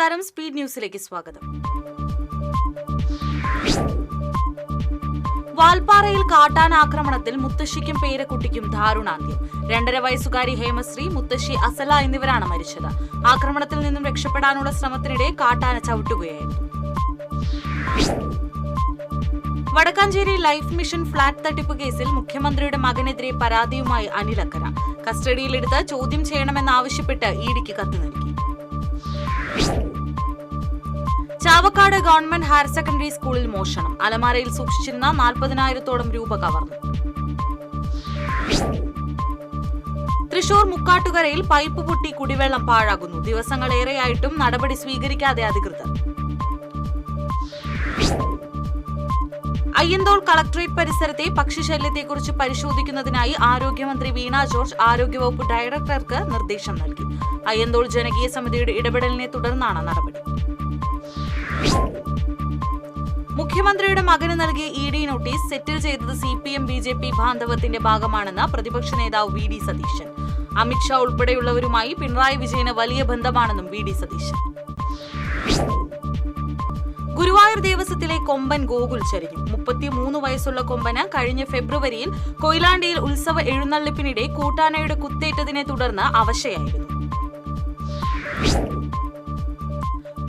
നമസ്കാരം, സ്പീഡ് ന്യൂസിലേക്ക് സ്വാഗതം. വാൽപ്പാറയിൽ കാട്ടാനാക്രമണത്തിൽ മുത്തശ്ശിക്കും പേരക്കുട്ടിക്കും ദാരുണാന്ത്യം. 2.5 വയസ്സുകാരി ഹേമശ്രീ, മുത്തശ്ശി അസല എന്നിവരാണ് മരിച്ചത്. ആക്രമണത്തിൽ നിന്നും രക്ഷപ്പെടാനുള്ള ശ്രമത്തിനിടെ കാട്ടാന ചവിട്ടുകയായിരുന്നു. വടക്കാഞ്ചേരി ലൈഫ് മിഷൻ ഫ്ളാറ്റ് തട്ടിപ്പ് കേസിൽ മുഖ്യമന്ത്രിയുടെ മകനെതിരെ പരാതിയുമായി അനിലക്കര. കസ്റ്റഡിയിലെടുത്ത് ചോദ്യം ചെയ്യണമെന്നാവശ്യപ്പെട്ട് ഇഡിക്ക് കത്ത് നൽകി. ചാവക്കാട് ഗവൺമെന്റ് ഹയർ സെക്കൻഡറി സ്കൂളിൽ മോഷണം. അലമാരയിൽ സൂക്ഷിച്ചിരുന്ന 40,000-ഓളം രൂപ കവർന്നു. തൃശൂർ മുക്കാട്ടുകരയിൽ പൈപ്പ് പൊട്ടി കുടിവെള്ളം പാഴാകുന്നു. ദിവസങ്ങളേറെയായിട്ടും നടപടി സ്വീകരിക്കാതെ അധികൃതർ. അയ്യന്തോൾ കളക്ടറേറ്റ് പരിസരത്തെ പക്ഷിശല്യത്തെക്കുറിച്ച് പരിശോധിക്കുന്നതിനായി ആരോഗ്യമന്ത്രി വീണ ജോർജ് ആരോഗ്യവകുപ്പ് ഡയറക്ടർക്ക് നിർദ്ദേശം നൽകി. അയ്യന്തോൾ ജനകീയ സമിതിയുടെ ഇടപെടലിനെ തുടർന്നാണ് നടപടി. മുഖ്യമന്ത്രിയുടെ മകന് നൽകിയ ഇഡി നോട്ടീസ് സെറ്റിൽ ചെയ്തത് CPM BJP ബാന്ധവത്തിന്റെ ഭാഗമാണെന്ന് പ്രതിപക്ഷ നേതാവ് VD സതീശൻ. അമിത്ഷാ ഉൾപ്പെടെയുള്ളവരുമായി പിണറായി വിജയന് വലിയ ബന്ധമാണെന്നും VD സതീശൻ. ഗുരുവായൂർ ദേവസ്വത്തിലെ കൊമ്പൻ ഗോകുൽ ചരിഞ്ഞു. 33 വയസ്സുള്ള കൊമ്പന് കഴിഞ്ഞ ഫെബ്രുവരിയിൽ കൊയിലാണ്ടിയിൽ ഉത്സവ എഴുന്നള്ളിപ്പിനിടെ കൂട്ടാനയുടെ കുത്തേറ്റതിനെ തുടർന്ന് അവശയായിരുന്നു.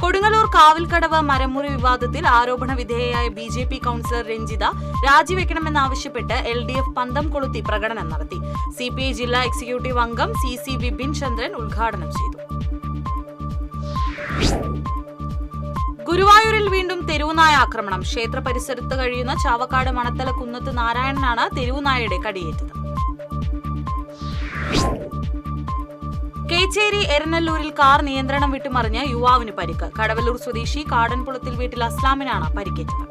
കൊടുങ്ങല്ലൂർ കാവിൽക്കടവ് മരമുറി വിവാദത്തിൽ ആരോപണ വിധേയയായ BJP കൌൺസിലർ രഞ്ജിത രാജിവെക്കണമെന്നാവശ്യപ്പെട്ട് LDF പന്തം കൊളുത്തി പ്രകടനം നടത്തി. CPI ജില്ലാ എക്സിക്യൂട്ടീവ് അംഗം CC വിപിൻ ചന്ദ്രൻ ഉദ്ഘാടനം ചെയ്തു. ഗുരുവായൂരിൽ വീണ്ടും തെരുവുനായ ആക്രമണം. ക്ഷേത്ര പരിസരത്ത് കഴിയുന്ന ചാവക്കാട് മണത്തല കുന്നത്ത് നാരായണനാണ് തെരുവുനായയുടെ കടിയേറ്റത്. കേച്ചേരി എരനല്ലൂരിൽ കാർ നിയന്ത്രണം വിട്ടുമറിഞ്ഞ് യുവാവിന് പരിക്ക്. കടവല്ലൂർ സ്വദേശി കാടൻകുളത്തിൽ വീട്ടിൽ അസ്ലാമിനാണ് പരിക്കേറ്റത്.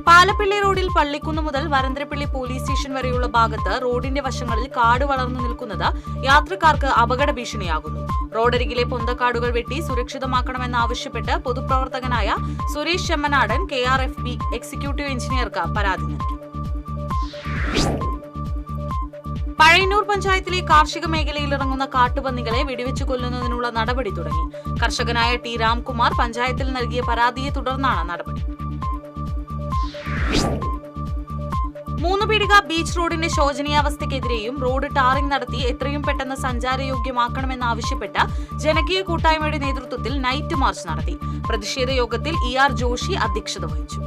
പാലപ്പിള്ളി റോഡിൽ പള്ളിക്കുന്ന് മുതൽ വരന്തരപ്പള്ളി പോലീസ് സ്റ്റേഷൻ വരെയുള്ള ഭാഗത്ത് റോഡിന്റെ വശങ്ങളിൽ കാട് വളർന്നു നിൽക്കുന്നത് യാത്രക്കാർക്ക് അപകട ഭീഷണിയാകുന്നു. റോഡരികിലെ പൊന്തക്കാടുകൾ വെട്ടി സുരക്ഷിതമാക്കണമെന്നാവശ്യപ്പെട്ട് പൊതുപ്രവർത്തകനായ സുരേഷ് ചെമ്മനാടൻ KRFB എക്സിക്യൂട്ടീവ് എഞ്ചിനീയർക്ക് പരാതി നൽകി. പഴയന്നൂർ പഞ്ചായത്തിലെ കാർഷിക മേഖലയിൽ ഇറങ്ങുന്ന കാട്ടുപന്നികളെ വെടിവെച്ചു കൊല്ലുന്നതിനുള്ള നടപടി തുടങ്ങി. കർഷകനായ T രാംകുമാർ പഞ്ചായത്തിൽ നൽകിയ പരാതിയെ തുടർന്നാണ് നടപടി. 3 പീടിക ബീച്ച് റോഡിന്റെ ശോചനീയാവസ്ഥയ്ക്കെതിരെയും റോഡ് ടാറിംഗ് നടത്തി എത്രയും പെട്ടെന്ന് സഞ്ചാരയോഗ്യമാക്കണമെന്നാവശ്യപ്പെട്ട് ജനകീയ കൂട്ടായ്മയുടെ നേതൃത്വത്തിൽ നൈറ്റ് മാർച്ച് നടത്തി. പ്രതിഷേധ യോഗത്തിൽ ER ജോഷി അധ്യക്ഷത വഹിച്ചു.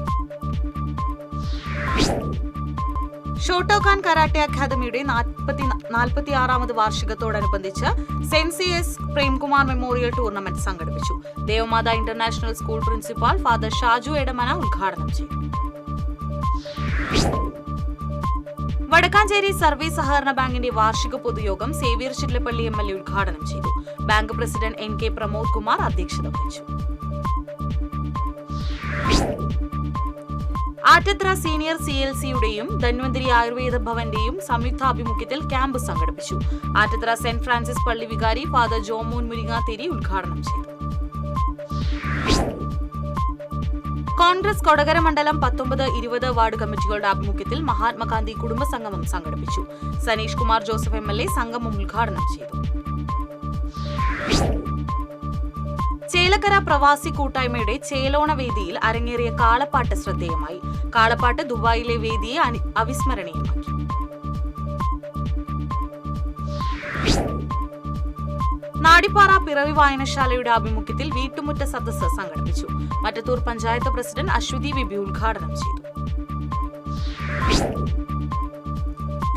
ഷോട്ടോഖാൻ കരാട്ടെ അക്കാദമിയുടെ 46ാമത് വാർഷികത്തോടനുബന്ധിച്ച് saint CS Premkumar memorial tournament സംഘടിപ്പിച്ചു. Devamatha international school principal father Shaju Edamana ഉദ്ഘാടനം ചെയ്തു. വടക്കാഞ്ചേരി സർവീസ് സഹകരണ ബാങ്കിന്റെ വാർഷിക പൊതുയോഗം സേവ്യർ ചിറ്റലപ്പള്ളി MLA ഉദ്ഘാടനം ചെയ്തു. Bank president NK Pramod Kumar അധ്യക്ഷത വഹിച്ചു. ആറ്റത്ര സീനിയർ CLCയുടെയും ധന്വന്തരി ആയുർവേദ ഭവന്റെയും സംയുക്താഭിമുഖ്യത്തിൽ ക്യാമ്പ് സംഘടിപ്പിച്ചു. ആറ്റത്ര സെന്റ് ഫ്രാൻസിസ് പള്ളി വികാരി ഫാദർ ജോമോൻ മുരിങ്ങാത്തേരി ഉദ്ഘാടനം ചെയ്തു. കോൺഗ്രസ് കൊടകര മണ്ഡലം 19, 20 വാർഡ് കമ്മിറ്റികളുടെ ആഭിമുഖ്യത്തിൽ മഹാത്മാഗാന്ധി കുടുംബ സംഗമം സംഘടിപ്പിച്ചു. സനീഷ് കുമാർ ജോസഫ് MLA സംഗമം ഉദ്ഘാടനം ചെയ്തു. ചേലക്കര പ്രവാസി കൂട്ടായ്മയുടെ ചേലോണ വേദിയിൽ അരങ്ങേറിയ കാളപ്പാട്ട് ശ്രദ്ധേയമായി. കാളപ്പാട്ട് ദുബായിലെ വേദിയെ അവിസ്മരണീയമാക്കി. നാടിപ്പാറ പിറവി വായനശാലയുടെ ആഭിമുഖ്യത്തിൽ വീട്ടുമുറ്റ സദസ്സ് സംഘടിപ്പിച്ചു. മറ്റത്തൂർ പഞ്ചായത്ത് പ്രസിഡന്റ് അശ്വതി വിബി ഉദ്ഘാടനം ചെയ്തു.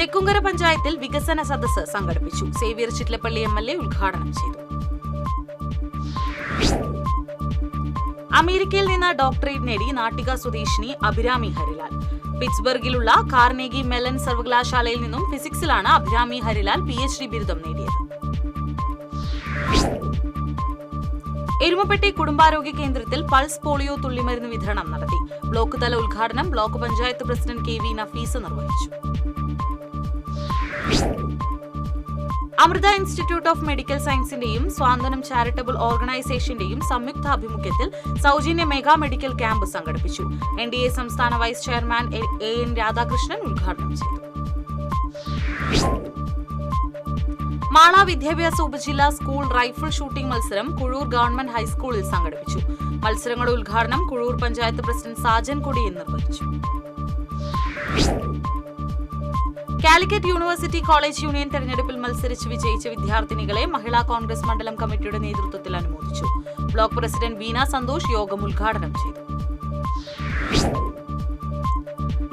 തെക്കുംകര പഞ്ചായത്തിൽ വികസന സദസ്സ് സംഘടിപ്പിച്ചു. സേവ്യർ ചിറ്റലപ്പള്ളി MLA ഉദ്ഘാടനം ചെയ്തു. അമേരിക്കയിൽ നിന്ന് ഡോക്ടറേറ്റ് നേടി നാട്ടിക സ്വദേശിനി അഭിരാമി ഹരിലാൽ. പിറ്റ്സ്ബർഗിലുള്ള കാർനെഗി മെലൻ സർവകലാശാലയിൽ നിന്നും ഫിസിക്സിലാണ് അഭിരാമി ഹരിലാൽ PhD ബിരുദം നേടിയത്. എരുമപ്പെട്ടി കുടുംബാരോഗ്യ കേന്ദ്രത്തിൽ പൾസ് പോളിയോ തുള്ളിമരുന്ന് വിതരണം നടത്തി. ബ്ലോക്ക് തല ഉദ്ഘാടനം block panchayat president KV Nafeesa നിർവഹിച്ചു. അമൃത ഇൻസ്റ്റിറ്റ്യൂട്ട് ഓഫ് മെഡിക്കൽ സയൻസിന്റെയും സ്വാന്തനം ചാരിറ്റബിൾ ഓർഗനൈസേഷന്റെയും സംയുക്താഭിമുഖ്യത്തിൽ സൗജന്യ മെഗാ മെഡിക്കൽ ക്യാമ്പ് സംഘടിപ്പിച്ചു. NDA സംസ്ഥാന വൈസ് ചെയർമാൻ AN രാധാകൃഷ്ണൻ ഉദ്ഘാടനം ചെയ്തു. മാള വിദ്യാഭ്യാസ ഉപജില്ലാ സ്കൂൾ റൈഫിൾ ഷൂട്ടിംഗ് മത്സരം കുഴൂർ ഗവൺമെന്റ് ഹൈസ്കൂളിൽ സംഘടിപ്പിച്ചു. മത്സരങ്ങളുടെ ഉദ്ഘാടനം കുഴൂർ പഞ്ചായത്ത് പ്രസിഡന്റ് സാജൻ കൊടിയൻ നിർവഹിച്ചു. കാലിക്കറ്റ് യൂണിവേഴ്സിറ്റി കോളേജ് യൂണിയൻ തെരഞ്ഞെടുപ്പിൽ മത്സരിച്ച് വിജയിച്ച വിദ്യാർത്ഥിനികളെ മഹിളാ കോൺഗ്രസ് മണ്ഡലം കമ്മിറ്റിയുടെ നേതൃത്വത്തിൽ അനുമോദിച്ചു. ബ്ലോക്ക് പ്രസിഡന്റ് വീണ സന്തോഷ് യോഗം ഉദ്ഘാടനം ചെയ്തു.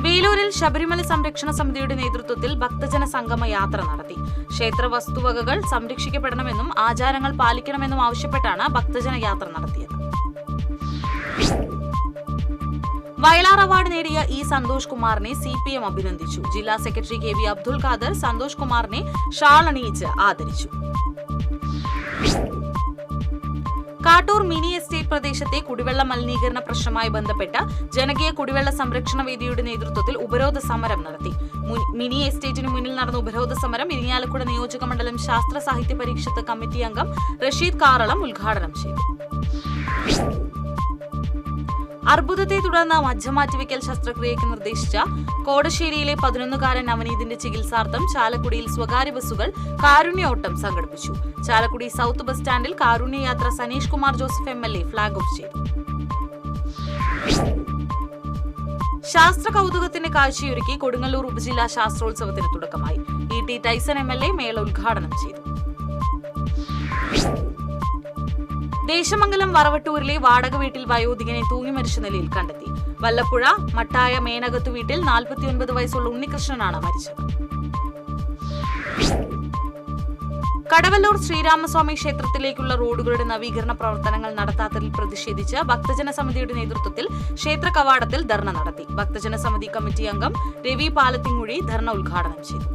വേലൂരിൽ ശബരിമല സംരക്ഷണ സമിതിയുടെ നേതൃത്വത്തിൽ ഭക്തജന സംഗമ യാത്ര നടത്തി. ക്ഷേത്ര വസ്തുവകകൾ സംരക്ഷിക്കപ്പെടണമെന്നും ആചാരങ്ങൾ പാലിക്കണമെന്നും ആവശ്യപ്പെട്ടാണ് ഭക്തജന യാത്ര നടത്തിയത്. വയലാർ അവാർഡ് നേടിയ ഇ സന്തോഷ് കുമാറിനെ CPM അഭിനന്ദിച്ചു. ജില്ലാ സെക്രട്ടറി KV അബ്ദുൽ ഖാദർ സന്തോഷ് കുമാറിനെ ഷാൾ അണിയിച്ച് ആദരിച്ചു. കാട്ടൂർ മിനി എസ്റ്റേറ്റ് പ്രദേശത്തെ കുടിവെള്ള മലിനീകരണ പ്രശ്നവുമായി ബന്ധപ്പെട്ട ജനകീയ കുടിവെള്ള സംരക്ഷണ വേദിയുടെ നേതൃത്വത്തിൽ ഉപരോധ സമരം നടത്തി. മിനി എസ്റ്റേറ്റിന് മുന്നിൽ നടന്ന ഉപരോധ സമരം ഇരിങ്ങാലക്കുട നിയോജക മണ്ഡലം ശാസ്ത്ര സാഹിത്യ പരീക്ഷത്ത് കമ്മിറ്റി അംഗം റഷീദ് കാറളം ഉദ്ഘാടനം ചെയ്തു. അർബുദത്തെ തുടർന്ന് മജ്ജമാറ്റിവെക്കൽ ശസ്ത്രക്രിയയ്ക്ക് നിർദ്ദേശിച്ച കോടശ്ശേരിയിലെ 11-കാരൻ നവനീതിന്റെ ചികിത്സാർത്ഥം ചാലക്കുടിയിൽ സ്വകാര്യ ബസ്സുകൾ കാരുണ്യോട്ടം സംഘടിപ്പിച്ചു. ചാലക്കുടി സൗത്ത് ബസ് സ്റ്റാൻഡിൽ കാരുണ്യയാത്ര Saneesh Kumar Joseph MLA flag off ചെയ്തു. ശാസ്ത്ര കൗതുകത്തിന്റെ കാഴ്ചയൊരുക്കി കൊടുങ്ങല്ലൂർ ഉപജില്ലാ ശാസ്ത്രോത്സവത്തിന് തുടക്കമായി. ET ടൈസൺ MLA മേള ഉദ്ഘാടനം ചെയ്തു. ദേശമംഗലം വറവട്ടൂരിലെ വാടക വീട്ടിൽ വയോധികനെ തൂങ്ങി മരിച്ച നിലയിൽ കണ്ടെത്തി. വല്ലപ്പുഴ മട്ടായ മേനകത്തു വീട്ടിൽ 49 വയസ്സുള്ള ഉണ്ണികൃഷ്ണനാണ് മരിച്ചത്. കടവല്ലൂർ ശ്രീരാമസ്വാമി ക്ഷേത്രത്തിലേക്കുള്ള റോഡുകളുടെ നവീകരണ പ്രവർത്തനങ്ങൾ നടത്താത്തതിൽ പ്രതിഷേധിച്ച് ഭക്തജന സമിതിയുടെ നേതൃത്വത്തിൽ ക്ഷേത്ര കവാടത്തിൽ ധർണ നടത്തി. ഭക്തജന സമിതി കമ്മിറ്റി അംഗം രവി പാലത്തിങ്കുഴി ധർണ ഉദ്ഘാടനം ചെയ്തു.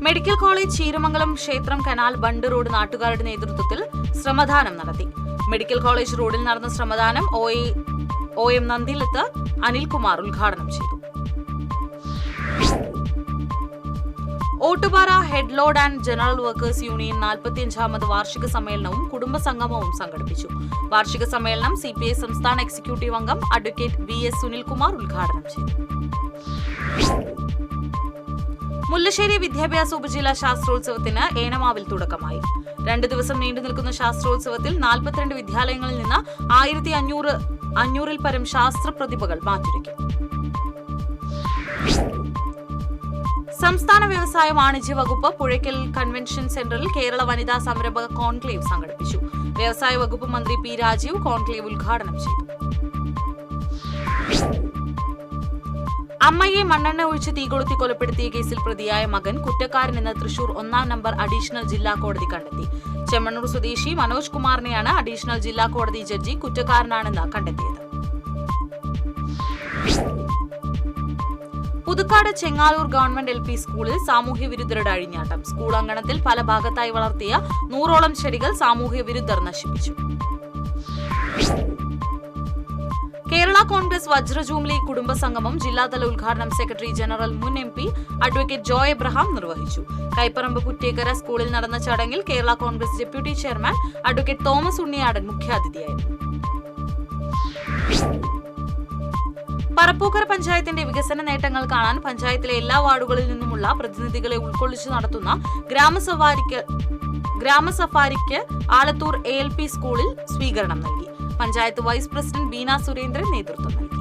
മെഡിക്കൽ കോളേജ് ചീരമംഗലം ക്ഷേത്രം കനാൽ ബണ്ട് റോഡ് നാട്ടുകാരുടെ നേതൃത്വത്തിൽ ശ്രമദാനം നടത്തി. മെഡിക്കൽ കോളേജ് റോഡിൽ നടന്ന ശ്രമദാനം OM നന്ദിലത്ത് അനിൽകുമാർ ഉദ്ഘാടനം ചെയ്തു. Ottupara head load and general workers union 45ാമത് വാർഷിക സമ്മേളനവും കുടുംബ സംഗമവും സംഘടിപ്പിച്ചു. വാർഷിക സമ്മേളനം CPI സംസ്ഥാന എക്സിക്യൂട്ടീവ് അംഗം അഡ്വക്കേറ്റ് VS സുനിൽകുമാർ ഉദ്ഘാടനം ചെയ്തു. മുല്ലശ്ശേരി വിദ്യാഭ്യാസ ഉപജില്ലാ ശാസ്ത്രോത്സവത്തിന് ഏനമാവിൽ തുടക്കമായി. 2 ദിവസം നീണ്ടു നിൽക്കുന്ന ശാസ്ത്രോത്സവത്തിൽ 42 വിദ്യാലയങ്ങളിൽ നിന്ന് 1500-ൽ പരം ശാസ്ത്ര പ്രതിഭകൾ മാറ്റുരയ്ക്കും. സംസ്ഥാന വ്യവസായ വാണിജ്യ വകുപ്പ് പുഴയ്ക്കൽ കൺവെൻഷൻ സെന്ററിൽ കേരള വനിതാ സംരംഭക കോൺക്ലേവ് സംഘടിപ്പിച്ചു. വ്യവസായ വകുപ്പ് മന്ത്രി P രാജീവ് കോൺക്ലേവ് ഉദ്ഘാടനം ചെയ്തു. അമ്മയെ മണ്ണെണ്ണ ഒഴിച്ച് തീകൊളുത്തി കൊലപ്പെടുത്തിയ കേസിൽ പ്രതിയായ മകൻ കുറ്റക്കാരനെന്ന് തൃശൂർ 1-ാം നമ്പർ അഡീഷണൽ ജില്ലാ കോടതി കണ്ടെത്തി. ചെമ്മണ്ണൂർ സ്വദേശി മനോജ് കുമാറിനെയാണ് അഡീഷണൽ ജില്ലാ കോടതി ജഡ്ജി കുറ്റക്കാരനാണെന്ന് കണ്ടെത്തിയത്. പുതുക്കാട് ചെങ്ങാലൂർ ഗവൺമെന്റ് LP സ്കൂളിൽ സാമൂഹ്യ വിരുദ്ധരുടെ അഴിഞ്ഞാട്ടം. സ്കൂൾ അങ്കണത്തിൽ പല ഭാഗത്തായി വളർത്തിയ 100ഓളം ചെടികൾ സാമൂഹ്യ വിരുദ്ധർ നശിപ്പിച്ചു. കേരള കോൺഗ്രസ് വജ്രജൂബിലി കുടുംബ സംഗമം ജില്ലാതല ഉദ്ഘാടനം സെക്രട്ടറി ജനറൽ മുൻ MP അഡ്വക്കേറ്റ് ജോയ് എബ്രഹാം നിർവഹിച്ചു. കൈപ്പറമ്പ് പുറ്റേക്കര സ്കൂളിൽ നടന്ന ചടങ്ങിൽ Kerala Congress deputy chairman advocate Thomas Unniyadan മുഖ്യാതിഥിയായിരുന്നു. പറപ്പൂക്കര പഞ്ചായത്തിന്റെ വികസന നേട്ടങ്ങൾ കാണാൻ പഞ്ചായത്തിലെ എല്ലാ വാർഡുകളിൽ നിന്നുമുള്ള പ്രതിനിധികളെ ഉൾക്കൊള്ളിച്ചു നടത്തുന്ന ഗ്രാമസഫാരിക്ക് ആലത്തൂർ ALP സ്കൂളിൽ സ്വീകരണം നൽകി. പഞ്ചായത്ത് വൈസ് പ്രസിഡന്റ് ബീന സുരേന്ദ്രൻ നേതൃത്വം നൽകി.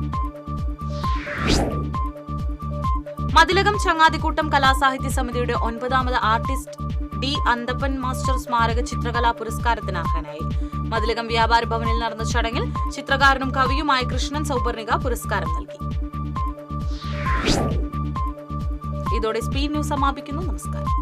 മതിലകം ചങ്ങാതിക്കൂട്ടം കലാസാഹിത്യ സമിതിയുടെ 9ാമത് ആർട്ടിസ്റ്റ് D അന്തപ്പൻ മാസ്റ്റർ സ്മാരക ചിത്രകലാ പുരസ്കാരത്തിന് അർഹനായി. മതിലകം വ്യാപാര ഭവനിൽ നടന്ന ചടങ്ങിൽ ചിത്രകാരനും കവിയുമായ കൃഷ്ണൻ സൗപർണിക പുരസ്കാരം നൽകി. ഇതോടെ സ്പീഡ് ന്യൂസ് സമാപിക്കുന്നു. നമസ്കാരം.